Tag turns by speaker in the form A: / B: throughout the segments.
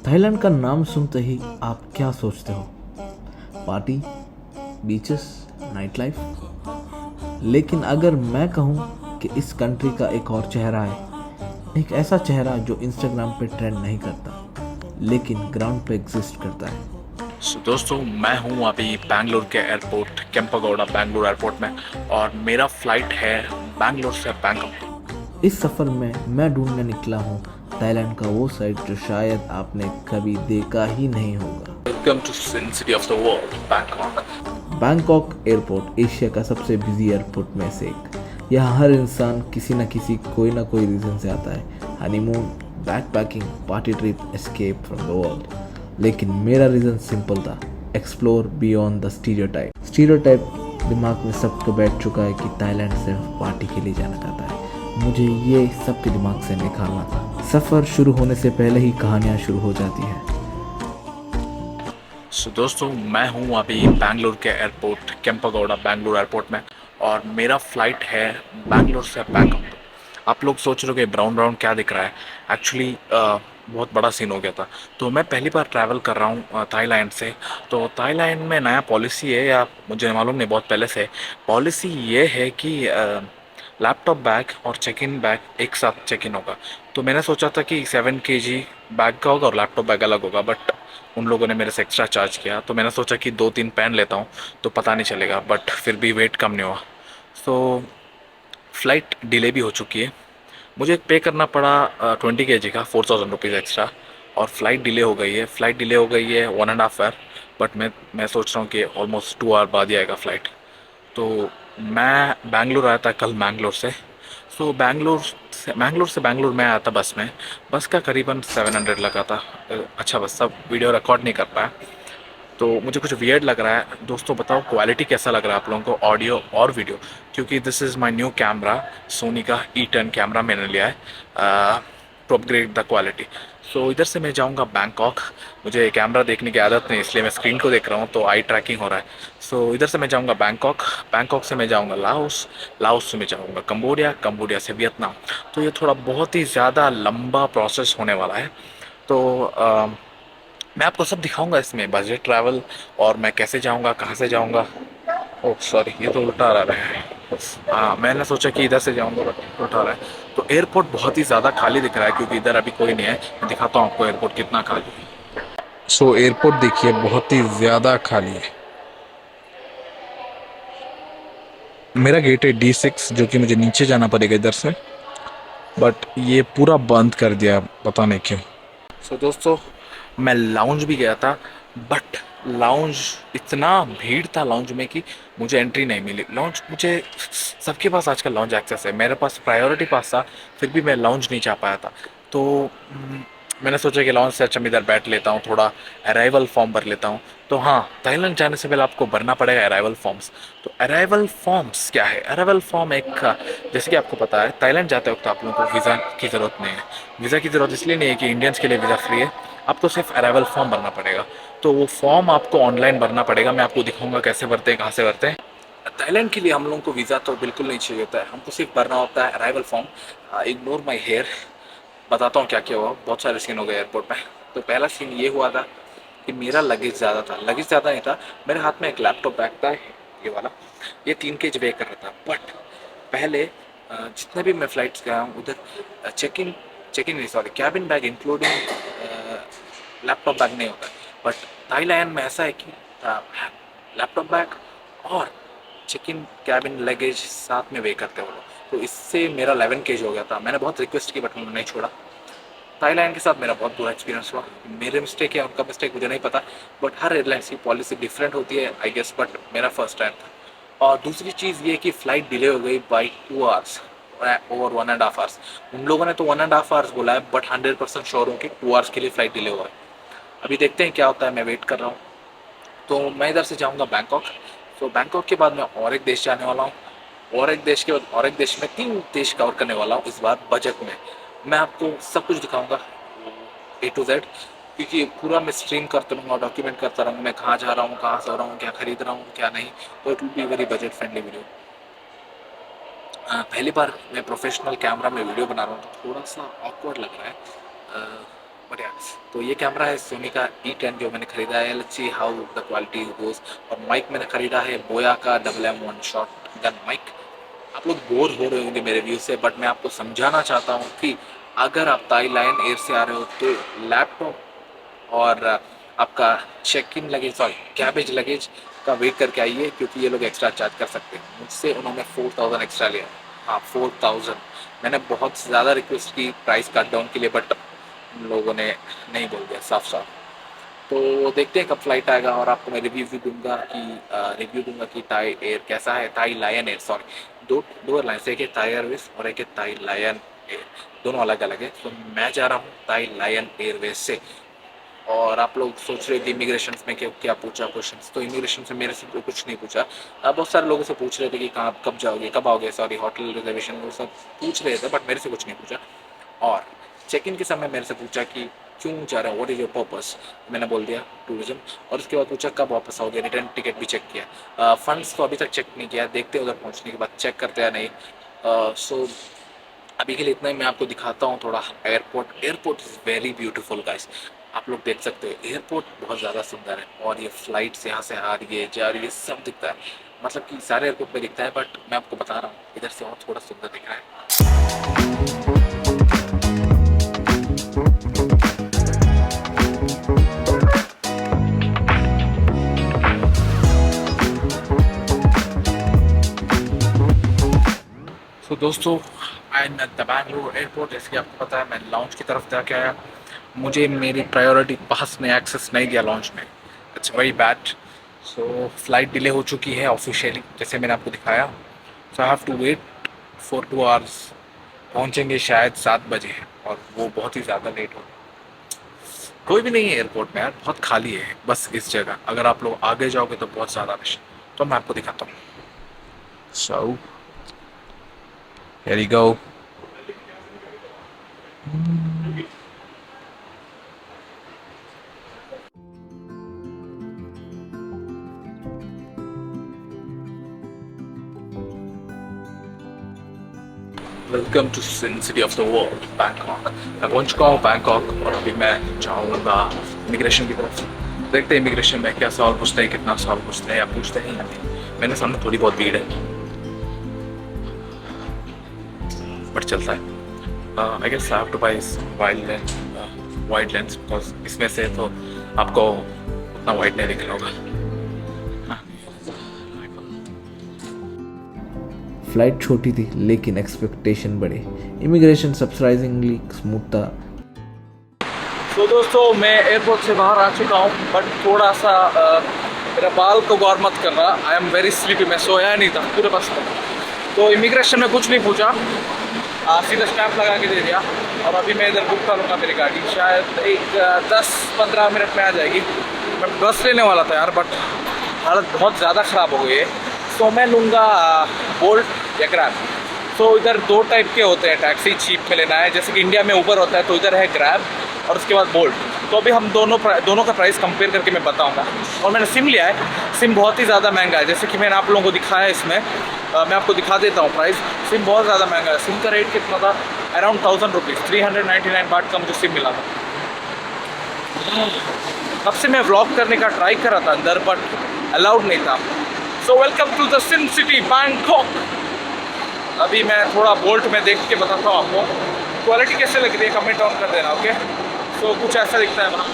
A: Thailand का नाम सुनते ही आप क्या सोचते हो? Party, beaches, night life. लेकिन अगर मैं कहूँ कि इस कंट्री का एक और चेहरा है, एक ऐसा चेहरा जो इंस्टाग्राम पे ट्रेंड नहीं करता लेकिन ग्राउंड पे एग्जिस्ट करता है।
B: दोस्तों, मैं हूँ अभी बैंगलोर के एयरपोर्ट केम्पागौड़ा बैंगलोर एयरपोर्ट में और मेरा फ्लाइट है बैंगलोर से बैंकॉक।
A: इस सफ़र में मैं ढूंढने निकला हूँ थाईलैंड का वो साइड जो शायद आपने कभी देखा ही नहीं होगा।
B: Welcome to city of the world Bangkok.
A: Bangkok airport Asia का सबसे बिजी एयरपोर्ट में से एक। यहाँ हर इंसान किसी न किसी कोई ना कोई रीज़न से आता है। Honeymoon, backpacking, party trip, escape from the world. लेकिन मेरा रीज़न सिंपल था, explore beyond the stereotype. Stereotype दिमाग में सबको बैठ चुका है कि थाईलैंड सिर्फ पार्टी के लिए जाना चाहता है। मुझे ये सबके दिमाग से निकालना था। सफ़र शुरू होने से पहले ही कहानियाँ शुरू हो जाती हैं।
B: दोस्तों, मैं हूँ अभी बैंगलोर के एयरपोर्ट केम्पागौड़ा बैंगलोर एयरपोर्ट में और मेरा फ्लाइट है बैंगलोर से बैंकॉक। आप लोग सोच रहे हो कि ब्राउन ब्राउन क्या दिख रहा है। एक्चुअली बहुत बड़ा सीन हो गया था। तो मैं पहली बार ट्रैवल कर रहा हूँ थाईलैंड से। तो थाईलैंड में नया पॉलिसी है, या मुझे मालूम नहीं, बहुत पहले से पॉलिसी ये है कि लैपटॉप बैग और चेक इन बैग एक साथ चेक इन होगा। तो मैंने सोचा था कि 7 kg बैग का होगा और लैपटॉप बैग अलग होगा, बट उन लोगों ने मेरे से एक्स्ट्रा चार्ज किया। तो मैंने सोचा कि 2-3 पेन लेता हूँ तो पता नहीं चलेगा, बट फिर भी वेट कम नहीं हुआ। सो फ्लाइट डिले भी हो चुकी है। मुझे पे करना पड़ा 20 kg का 4000 रुपीज़ एक्स्ट्रा, और फ्लाइट डिले हो गई है। फ्लाइट डिले हो गई है 1.5 आवर। बट मैं सोच रहा हूँ कि ऑलमोस्ट 2 आवर बाद ही आएगा फ्लाइट। तो मैं बैंगलोर आया था कल बैंगलोर से। सो बैंगलोर से बैंगलोर मैं आया था बस में। बस का करीबन 700 लगा था। अच्छा, बस सब वीडियो रिकॉर्ड नहीं कर पाया तो मुझे कुछ वियर्ड लग रहा है। दोस्तों बताओ क्वालिटी कैसा लग रहा है आप लोगों को, ऑडियो और वीडियो, क्योंकि this is my new camera. Sony का E10 कैमरा मैंने लिया है to upgrade the quality. So इधर से मैं जाऊंगा बैंकॉक। मुझे कैमरा देखने की आदत नहीं, इसलिए मैं स्क्रीन को देख रहा हूँ तो आई ट्रैकिंग हो रहा है। सो इधर से मैं जाऊंगा बैंकॉक। बैंकॉक से मैं जाऊंगा लाओस। लाओस से मैं जाऊंगा कंबोडिया। कंबोडिया से वियतनाम। तो ये थोड़ा बहुत ही ज़्यादा लंबा प्रोसेस होने वाला है। तो मैं आपको सब दिखाऊंगा इसमें, बजट ट्रैवल, और मैं कैसे जाऊंगा, कहाँ से जाऊंगा। ओह सॉरी, ये तो उल्टा आ रहा है। हाँ, मैंने सोचा कि इधर से जाऊंगा बट उल्टा आ रहा है। तो एयरपोर्ट बहुत ही ज़्यादा खाली दिख रहा है क्योंकि इधर अभी कोई नहीं है। मैं दिखाता हूँ आपको एयरपोर्ट कितना खाली है। सो एयरपोर्ट देखिए, बहुत ही ज़्यादा खाली है। मेरा गेट है D6, जो कि मुझे नीचे जाना पड़ेगा इधर से, बट ये पूरा बंद कर दिया, पता नहीं क्यों। सो दोस्तों, मैं लाउंज भी गया था, बट लाउंज इतना भीड़ था लाउंज में कि मुझे एंट्री नहीं मिली। लाउंज मुझे, सबके पास आजकल लाउंज एक्सेस है, मेरे पास प्रायोरिटी पास था, फिर भी मैं लाउंज नहीं जा पाया था। तो मैंने सोचा कि लाउंज से अच्छा मैं इधर बैठ लेता हूँ, थोड़ा अराइवल फॉर्म भर लेता हूँ। तो हाँ, थाईलैंड जाने से पहले आपको भरना पड़ेगा अराइवल फॉर्म्स। तो अराइवल फॉर्म्स क्या है? अराइवल फॉर्म एक, जैसे कि आपको पता है, थाईलैंड जाते वक्त आप लोगों को वीज़ा की ज़रूरत नहीं है। वीज़ा की ज़रूरत इसलिए नहीं है कि इंडियंस के लिए वीज़ा फ्री है, आपको सिर्फ अराइवल फॉर्म भरना पड़ेगा। तो वो फॉर्म आपको ऑनलाइन भरना पड़ेगा। मैं आपको दिखाऊंगा कैसे भरते हैं, कहाँ से भरते हैं। थाईलैंड के लिए हम लोगों को वीज़ा तो बिल्कुल नहीं चाहिए होता है, हमको सिर्फ भरना होता है arrival form. Ignore my hair, बताता हूँ क्या क्या हुआ। बहुत सारे सीन हो गए एयरपोर्ट में। तो पहला सीन ये हुआ था कि मेरा लगेज ज़्यादा था। लगेज ज़्यादा नहीं था, मेरे हाथ में एक लैपटॉप बैग था, ये वाला। ये 3 kg वेट कर रहा था। बट पहले जितने भी मैं फ्लाइट्स गया हूँ उधर चेक इन नहीं, sorry, cabin bag including laptop bag नहीं होता है। बट थाईलैंड में ऐसा है कि लैपटॉप बैग और चेक इन कैबिन लगेज साथ में वे करते हो लोग। तो इससे मेरा 11 kg हो गया था। मैंने बहुत रिक्वेस्ट की बट उन्होंने नहीं छोड़ा। थाईलैंड के साथ मेरा बहुत बुरा एक्सपीरियंस हुआ। मेरे मिस्टेक है, उनका मिस्टेक मुझे नहीं पता, बट हर एयरलाइंस की पॉलिसी डिफरेंट होती है आई गेस, बट मेरा फर्स्ट टाइम था। और दूसरी चीज़ ये कि फ़्लाइट डिले हो गई बाई 2 आवर्स, ओवर 1.5 आवर्स। उन लोगों ने तो 1.5 आवर्स बोला है, बट 100% श्योर हूँ कि 2 आवर्स के लिए फ़्लाइट डिले हुआ है। अभी देखते हैं क्या होता है, मैं वेट कर रहा हूँ। तो मैं इधर से जाऊँगा बैंकॉक। तो बैंकॉक के बाद मैं और एक देश जाने वाला हूँ, और एक देश के बाद और एक देश में, 3 देश कवर करने वाला हूँ इस बार बजट में। मैं आपको सब कुछ दिखाऊंगा A to Z, क्योंकि पूरा मैं स्ट्रीम करता रहूँगा, डॉक्यूमेंट करता रहूँगा मैं कहाँ जा रहा हूँ, कहाँ से हो रहा हूँ, क्या खरीद रहा हूँ, क्या नहीं। तो it will be very budget friendly video. पहली बार मैं प्रोफेशनल कैमरा में वीडियो बना रहा हूँ तो थोड़ा सा ऑकवर्ड लग रहा है। बढ़िया। तो ये कैमरा है सोनी का E10 जो मैंने खरीदा है। Let's see how the quality goes. और माइक मैंने खरीदा है बोया का MM1 शॉट गन माइक। आप लोग बोर हो रहे होंगे मेरे व्यू से, बट मैं आपको समझाना चाहता हूँ कि अगर आप ताई लायन एयर से आ रहे हो तो लैपटॉप और आपका check in luggage, sorry cabbage luggage का वेट करके आइए, क्योंकि ये लोग एक्स्ट्रा चार्ज कर सकते हैं। मुझसे उन्होंने 4000 एक्स्ट्रा लिया। हाँ 4000। मैंने बहुत ज़्यादा रिक्वेस्ट की प्राइस कट डाउन के लिए, बट लोगों ने नहीं बोल दिया साफ साफ। तो देखते हैं कब फ्लाइट आएगा और आपको मैं रिव्यू दूंगा कि ताई एयर कैसा है। ताई लायन एयर, सॉरी, दो दो एयरलाइंस, एक है ताई एयरवेज और एक है ताई लायन एयर, दोनों अलग अलग है। तो मैं जा रहा हूँ ताई लायन एयरवेज से। और आप लोग सोच रहे थे इमिग्रेशन में क्या पूछा क्वेश्चंस, तो इमिग्रेशन से मेरे से तो कुछ नहीं पूछा। बहुत सारे लोगों से पूछ रहे थे कि कहाँ कब जाओगे, कब आओगे, सॉरी होटल रिजर्वेशन वो सब पूछ रहे थे, बट मेरे से कुछ नहीं पूछा। और चेक इन के समय मेरे से पूछा कि क्यों जा रहे हो, व्हाट इज़ योर पर्पस। मैंने बोल दिया टूरिज्म। और उसके बाद पूछा कब वापस आओगे, रिटर्न टिकट भी चेक किया। फंड्स को अभी तक चेक नहीं किया, देखते हैं उधर पहुँचने के बाद चेक करते हैं नहीं। सो अभी के लिए इतना ही। मैं आपको दिखाता हूँ थोड़ा airport. Airport is very beautiful guys. आप लोग देख सकते हो एयरपोर्ट बहुत ज़्यादा सुंदर है। और ये फ्लाइट्स यहाँ से आ रही है, जा रही है, सब दिखता है। मतलब कि सारे एयरपोर्ट पे दिखता है, बट मैं आपको बता रहा हूँ इधर से और थोड़ा सुंदर दिख रहा है। तो दोस्तों I am at the Bangalore airport. जैसे कि आपको पता है मैं लॉन्च की तरफ जाके आया। मुझे मेरी प्रायोरिटी पास ने एक्सेस नहीं दिया लॉन्च में। It's very bad. So flight delay हो चुकी है ऑफिशियली, जैसे मैंने आपको दिखाया। So I have to wait for 2 hours. पहुंचेंगे शायद 7 बजे, और वो बहुत ही ज़्यादा लेट हो। कोई भी नहीं है एयरपोर्ट में यार, बहुत खाली है बस इस जगह। अगर आप लोग आगे जाओगे तो बहुत ज़्यादा रश। तो मैं आपको दिखाता हूँ। So here you go. Welcome to sin city of the world Bangkok. मैं पहुंच चुका हूँ बैंकॉक, और अभी मैं जाऊँगा इमिग्रेशन की तरफ। देखते हैं इमिग्रेशन में क्या सवाल पूछते हैं, कितना सवाल पूछते हैं, या पूछते हैं या नहीं। मेरे सामने थोड़ी बहुत भीड़ है, बट चलता है। I guess I have to buy wide lens because इसमें से तो आपको उतना वाइड नहीं दिख रहा होगा।
A: फ्लाइट छोटी थी लेकिन एक्सपेक्टेशन बड़े। इमिग्रेशन सरप्राइजिंगली स्मूथ था।
B: तो दोस्तों मैं एयरपोर्ट से बाहर आ चुका हूँ, बट थोड़ा सा मेरा बाल को गौर मत करना। I am very sleepy. मैं सोया नहीं था पूरे बस में। तो इमिग्रेशन में कुछ नहीं पूछा, सीधा स्टैंप लगा के दे दिया। और अभी मैं इधर बुक करूँगा मेरी गाड़ी, शायद एक 10-15 मिनट में आ जाएगी। मैं बस लेने वाला था यार, बट हालत बहुत ज़्यादा ख़राब हो गई है। तो मैं लूँगा बोल्ट या ग्रैब। तो इधर 2 टाइप के होते हैं टैक्सी चीप में लेना है, जैसे कि इंडिया में ऊबर होता है, तो इधर है ग्रैब और उसके बाद बोल्ट। तो अभी हम दोनों का प्राइस कंपेयर करके मैं बताऊंगा। और मैंने सिम लिया है। सिम बहुत ही ज़्यादा महंगा है, जैसे कि मैंने आप लोगों को दिखाया है इसमें। मैं आपको दिखा देता हूँ प्राइस। सिम बहुत ज़्यादा महंगा है। सिम का रेट कितना था, अराउंड 1000 रुपीज़, 399 बाट का मुझे सिम मिला था। तब से मैं व्लॉग करने का ट्राई कर रहा था अंदर, बट अलाउड नहीं था। So welcome to the sin city Bangkok. अभी मैं थोड़ा बोल्ट में देख के बताता हूँ आपको क्वालिटी कैसे लग रही है, कमेंट डाउन कर देना। ओके, सो कुछ ऐसा दिखता है वहाँ।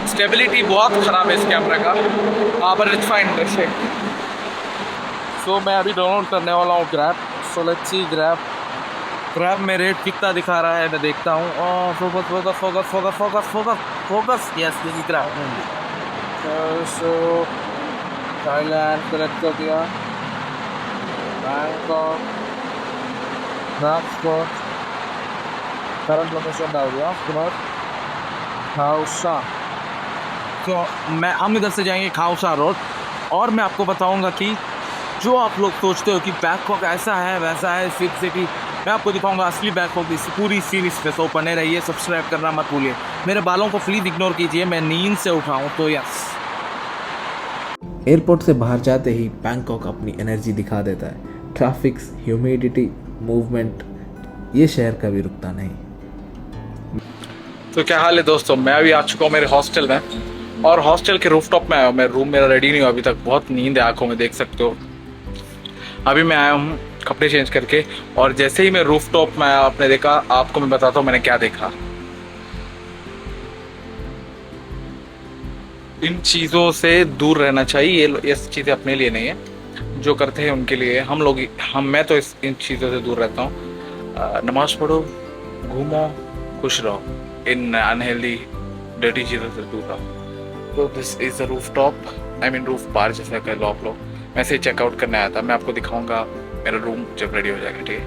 B: स्टेबिलिटी बहुत ख़राब है इस कैमरा का, पर इट्स फाइन। वैसे सो मैं अभी डाउनलोड करने वाला हूँ grab. So let's see grab में रेट कितना दिखा रहा है, मैं देखता हूँ। Focus focus focus focus focus focus focus, yes this is grab. So Thailand select कर दिया, बैंकॉक, नागपुर, करंट लोकेशन डाल दिया, उसके बाद खाउसा। तो हम इधर से जाएंगे खाउसा रोड। और मैं आपको बताऊंगा कि जो आप लोग सोचते हो कि बैंकॉक ऐसा है वैसा है सिटी सिटी, मैं आपको दिखाऊंगा असली बैंकॉक की पूरी सीरीज पे। तो बने रहिए, सब्सक्राइब करना मत भूलिए। मेरे बालों को प्लीज़ इग्नोर कीजिए, मैं नींद से उठा हूँ। तो यस,
A: एयरपोर्ट से बाहर जाते ही बैंकॉक अपनी एनर्जी दिखा देता है। ट्रैफिक, ह्यूमिडिटी, मूवमेंट, ये शहर कभी रुकता नहीं।
B: तो क्या हाल है दोस्तों, मैं अभी आ चुका हूँ मेरे हॉस्टल में और हॉस्टल के रूफटॉप में आया हूँ मैं। रूम मेरा रेडी नहीं हुआ अभी तक, बहुत नींद है आंखों में, देख सकते हो। अभी मैं आया हूँ कपड़े चेंज करके और जैसे ही मैं रूफटॉप में आया आपने देखा, आपको मैं बताता हूँ मैंने क्या देखा। इन चीज़ों से दूर रहना चाहिए, ये चीज़ें अपने लिए नहीं है, जो करते हैं उनके लिए। मैं तो इन चीज़ों से दूर रहता हूँ। नमाज पढ़ो, घूमो, खुश रहो, इन अनहेल्दी डर्टी चीज़ों से दूर रहो। तो this is the roof top, I mean roof bar जैसा कह लो आप लोग। मैं इसे चेकआउट करने आया था, मैं आपको दिखाऊंगा मेरा रूम जब रेडी हो जाएगा, ठीक है।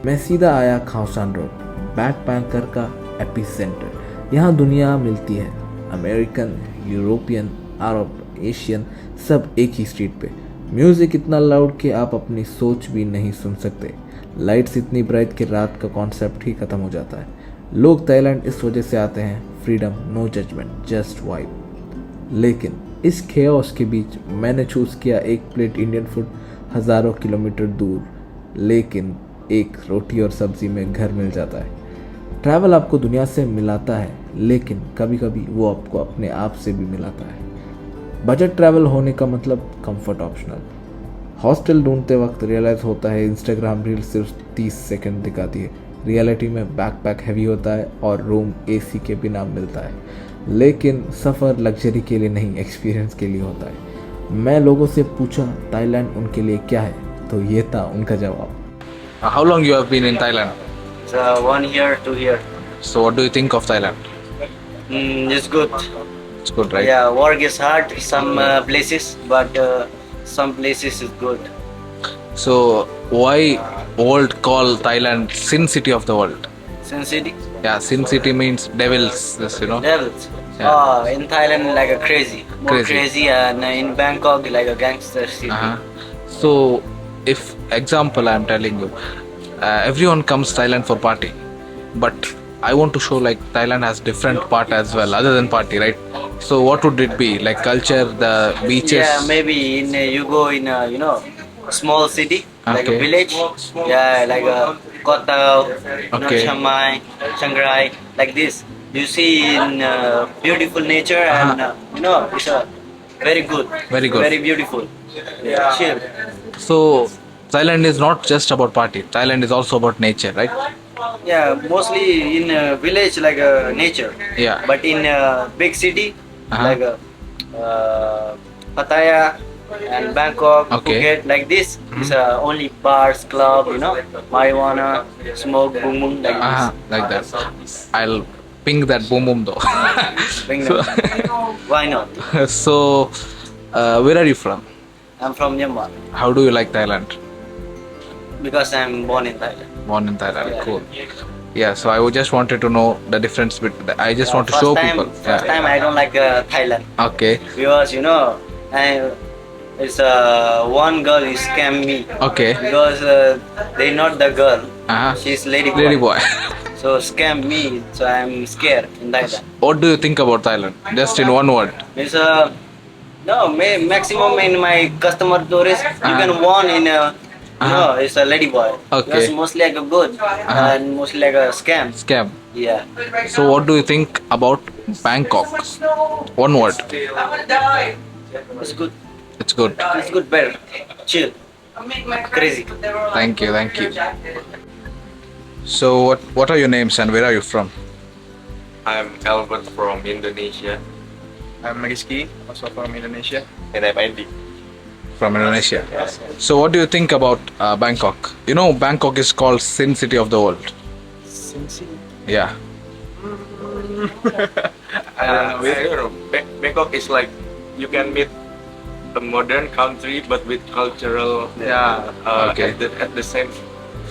A: मैं सीधा आया खाउसान रोड, बैकपैकर का एपिसेंटर। यहाँ दुनिया मिलती है, अमेरिकन, यूरोपियन, अरब, एशियन, सब एक ही स्ट्रीट पे। म्यूज़िक इतना लाउड कि आप अपनी सोच भी नहीं सुन सकते। लाइट्स इतनी ब्राइट कि रात का कॉन्सेप्ट ही ख़त्म हो जाता है। लोग ताइलैंड इस वजह से आते हैं, freedom, no judgement, just vibe. लेकिन इस खेओस के बीच मैंने चूज़ किया एक प्लेट इंडियन फूड हज़ारों किलोमीटर दूर, लेकिन एक रोटी और सब्ज़ी में घर मिल जाता है। ट्रैवल आपको दुनिया से मिलाता है, लेकिन कभी कभी वो आपको अपने आप से भी मिलाता है। बजट ट्रैवल होने का मतलब कंफर्ट ऑप्शनल। हॉस्टल ढूंढते वक्त रियलाइज़ होता है इंस्टाग्राम रील सिर्फ 30 सेकंड दिखाती है। रियलिटी में बैकपैक हैवी होता है और रूम एसी के बिना मिलता है। लेकिन सफ़र लग्जरी के लिए नहीं, एक्सपीरियंस के लिए होता है। मैं लोगों से पूछा ताइलैंड उनके लिए क्या है, तो ये था उनका जवाब।
B: How long you have been in Thailand?
C: It's 1 year, 2 year.
B: So what do you think of Thailand?
C: It's good.
B: It's good, right?
C: Yeah, work is hard some places, but some places is good.
B: So why world call Thailand Sin City of the world?
C: Sin City,
B: Yeah, Sin City means devils, this, you know.
C: devils.
B: Yeah.
C: Oh, in Thailand like a crazy, more
B: Crazy.
C: crazy, and in Bangkok like a gangster city.
B: Uh-huh. So if example I'm telling you, everyone comes Thailand for party, but I want to show like Thailand has different part as well other than party, right? So what would it be, like culture, the beaches?
C: Yeah, maybe in you go in a small city like
B: Okay.
C: a village. Yeah, like a Koh Tao,
B: Okay.
C: Chiang Mai, Chiang Rai, like this. You see in beautiful nature and it's a very good.
B: Very good.
C: Very beautiful. Yeah, chill.
B: So Thailand is not just about party, Thailand is also about nature, right?
C: Yeah, mostly in village like nature.
B: Yeah.
C: But in big city
B: Uh-huh.
C: like Pattaya and Bangkok,
B: Okay.
C: Phuket, like this. It's only bars, club, marijuana, smoke, boom boom, like
B: Uh-huh, like that. I'll ping that boom boom though.
C: this. Bring
B: So-
C: them. Why not?
B: So where are you from?
C: I'm from Myanmar
B: How do you like Thailand?
C: because I'm born in Thailand.
B: Born in Thailand, cool. Yeah, so I just wanted to know the difference between. I just want to
C: First
B: show
C: time,
B: people.
C: First time I don't like Thailand
B: Okay,
C: because it's one girl is scam me
B: okay.
C: because they not the girl.
B: Uh-huh.
C: She's lady boy.
B: Lady boy.
C: So scam me, so I'm scared in Thailand.
B: What do you think about Thailand? Just in one word.
C: It's no maximum in my customer tourist you can warn in it's a lady boy.
B: Okay.
C: Because mostly like a good and mostly like a scam.
B: Scam.
C: Yeah.
B: So what do you think about Bangkok? One word.
C: It's good.
B: It's good.
C: It's good, better. Chill. Crazy.
B: Thank you, thank you. So what are your names and where are you from?
D: I'm Albert from Indonesia.
E: I'm Rizky, also from Indonesia.
D: And I'm Andy.
B: From Indonesia. So what do you think about Bangkok? You know Bangkok is called Sin City of the world.
E: Sin City.
B: Yeah.
D: I don't know. Bangkok is like you can meet a modern country but with cultural
B: Okay.
D: at the same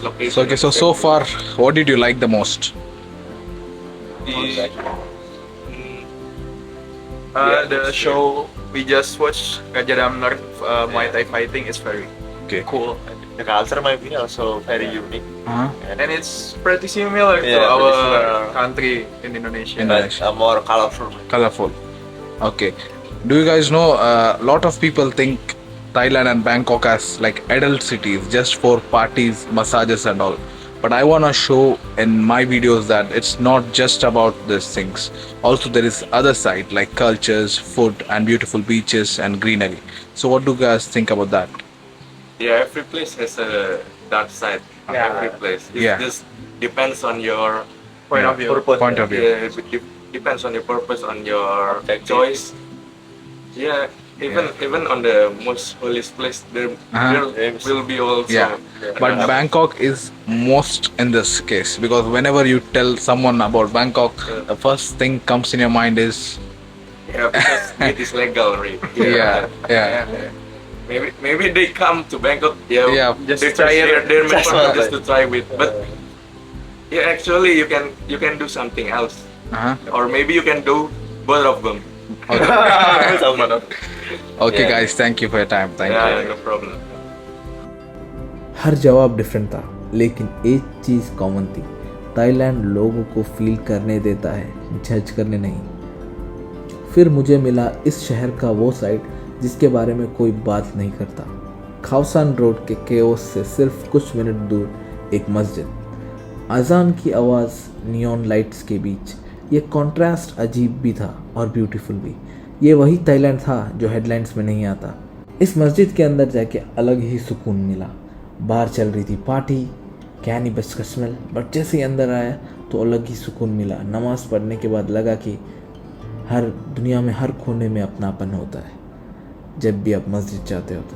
D: location.
B: So okay, so far what did you like the most?
E: The show we just watched, Gajah Learn Muay Thai fighting is very
B: Okay.
E: cool.
D: The culture might be also very unique.
B: Uh-huh.
E: And it's pretty similar to
D: Yeah, pretty
E: our
D: similar.
E: country in Indonesia.
B: Indonesia.
D: But more colorful.
B: Colorful. Okay. Do you guys know a lot of people think Thailand and Bangkok as like adult cities just for parties, massages and all. but I want to show in my videos that it's not just about these things. Also there is other side like cultures, food and beautiful beaches and greenery. So what do you guys think about that?
D: Yeah, every place has a dark side.
C: Yeah.
D: Every place. It
B: Yeah.
D: just depends on your
E: Point of view.
B: Point of view.
D: Yeah, it depends on your purpose, on your choice. Yeah, even on the most holiest place, there will be also.
B: Yeah, but Bangkok is most in this case, because whenever you tell someone about Bangkok, the first thing comes in your mind is
D: Yeah, because it is legal, right?
B: yeah.
D: Maybe they come to Bangkok. Yeah,
B: Yeah,
E: just
D: they
E: try it.
D: Their main
C: Just
D: purpose
C: one.
D: just to try with, but yeah, actually you can do something else,
B: Uh-huh.
D: or maybe you can do both of them.
B: Okay guys, thank you for your time. Thank
D: Yeah,
B: you.
D: no problem.
A: हर जवाब different था, लेकिन एक चीज़ common थी। ताइलैंड लोगों को feel करने देता है, जज करने नहीं। फिर मुझे मिला इस शहर का वो साइड जिसके बारे में कोई बात नहीं करता। खावसान रोड के केओस से सिर्फ कुछ मिनट दूर एक मस्जिद, अजान की आवाज़, नियॉन लाइट्स के बीच। ये कॉन्ट्रास्ट अजीब भी था और ब्यूटीफुल भी। ये वही ताइलैंड था जो हेडलाइंस में नहीं आता। इस मस्जिद के अंदर जाके अलग ही सुकून मिला। बाहर चल रही थी पार्टी, कैनिबस का स्मेल, बट जैसे ही अंदर आया तो अलग ही सुकून मिला। नमाज़ पढ़ने के बाद लगा कि हर दुनिया में हर कोने में अपनापन होता है जब भी आप मस्जिद जाते हो तो।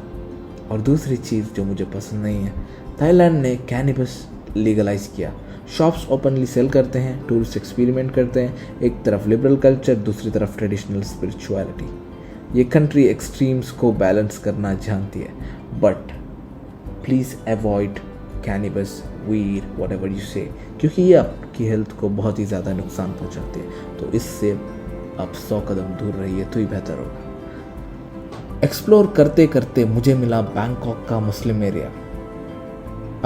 A: और दूसरी चीज़ जो मुझे पसंद नहीं है, थाईलैंड ने कैनिबस लीगलाइज किया। शॉप्स ओपनली सेल करते हैं, टूरिस्ट एक्सपेरिमेंट करते हैं। एक तरफ लिबरल कल्चर, दूसरी तरफ ट्रेडिशनल स्पिरिचुअलिटी। ये कंट्री एक्सट्रीम्स को बैलेंस करना जानती है, but please avoid cannabis, weed, whatever you say, क्योंकि ये आपकी हेल्थ को बहुत ही ज़्यादा नुकसान पहुंचाते हैं। तो इससे आप 100 कदम दूर रहिए तो ही बेहतर होगा। एक्सप्लोर करते करते मुझे मिला बैंकॉक का मुस्लिम एरिया।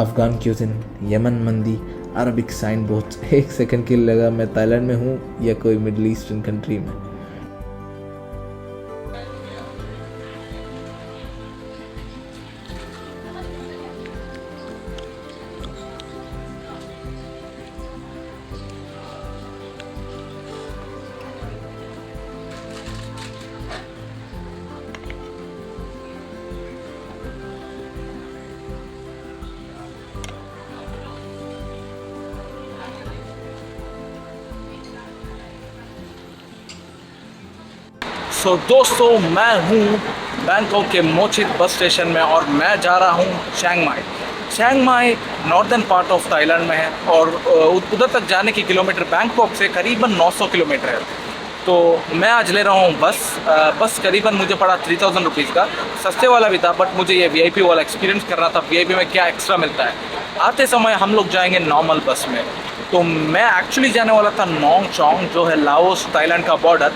A: अफ़गान क्यूजिन, यमन मंदी, अरबिक साइन बोर्ड्स। एक सेकंड के लिए लगा मैं ताइलैंड में हूँ या कोई मिडल ईस्टर्न कंट्री में।
B: सो दोस्तों, मैं हूँ बैंकॉक के मोचित बस स्टेशन में और मैं जा रहा हूँ Chiang Mai. Chiang Mai northern part of Thailand में है और उधर तक जाने की किलोमीटर बैंकॉक से करीबन 900 किलोमीटर है। तो मैं आज ले रहा हूँ बस करीबन मुझे पड़ा 3000 रुपीज़ का। सस्ते वाला भी था, बट मुझे ये VIP वाला एक्सपीरियंस करना था। VIP में क्या एक्स्ट्रा मिलता है। आते समय हम लोग जाएंगे नॉर्मल बस में। तो मैं एक्चुअली जाने वाला था नोंग चोंग, जो है लाओस थाईलैंड का बॉर्डर,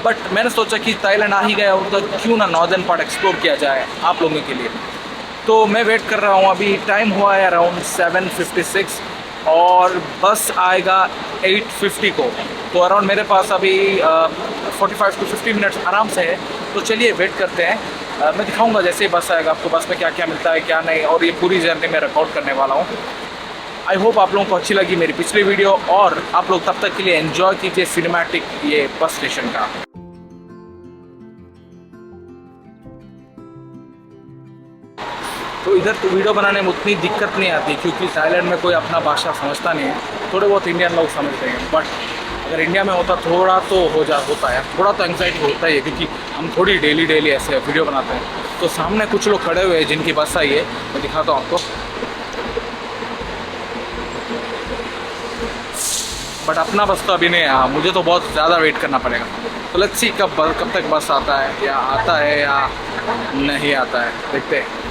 B: बट मैंने सोचा कि थाईलैंड आ ही गया हो तो क्यों ना नॉर्दर्न पार्ट एक्सप्लोर किया जाए आप लोगों के लिए। तो मैं वेट कर रहा हूँ। अभी टाइम हुआ है अराउंड 7:56 और बस आएगा 8:50 को। तो अराउंड मेरे पास अभी 45 to 50 मिनट्स आराम से है। तो चलिए वेट करते हैं। मैं दिखाऊंगा जैसे ही बस आएगा आपको बस में क्या क्या मिलता है क्या नहीं, और ये पूरी जर्नी में रिकॉर्ड करने वाला हूँ। आई होप आप लोगों को अच्छी लगी मेरी पिछली वीडियो, और आप लोग तब तक के लिए एंजॉय कीजिए सिनेमैटिक ये बस स्टेशन का। तो इधर तो वीडियो बनाने में उतनी दिक्कत नहीं आती, क्योंकि थाईलैंड में कोई अपना भाषा समझता नहीं है। थोड़े बहुत इंडियन लोग समझते हैं, बट अगर इंडिया में होता थोड़ा तो होता है, थोड़ा तो एंग्जाइटी होता ही है, क्योंकि हम थोड़ी डेली ऐसे वीडियो बनाते हैं। तो सामने कुछ लोग खड़े हुए हैं जिनकी बस आई है, मैं दिखाता हूँ आपको। बट अपना बस तो अभी नहीं आया, मुझे तो बहुत ज़्यादा वेट करना पड़ेगा। तो लेट्स सी कब तक बस आता है या नहीं आता है, देखते हैं।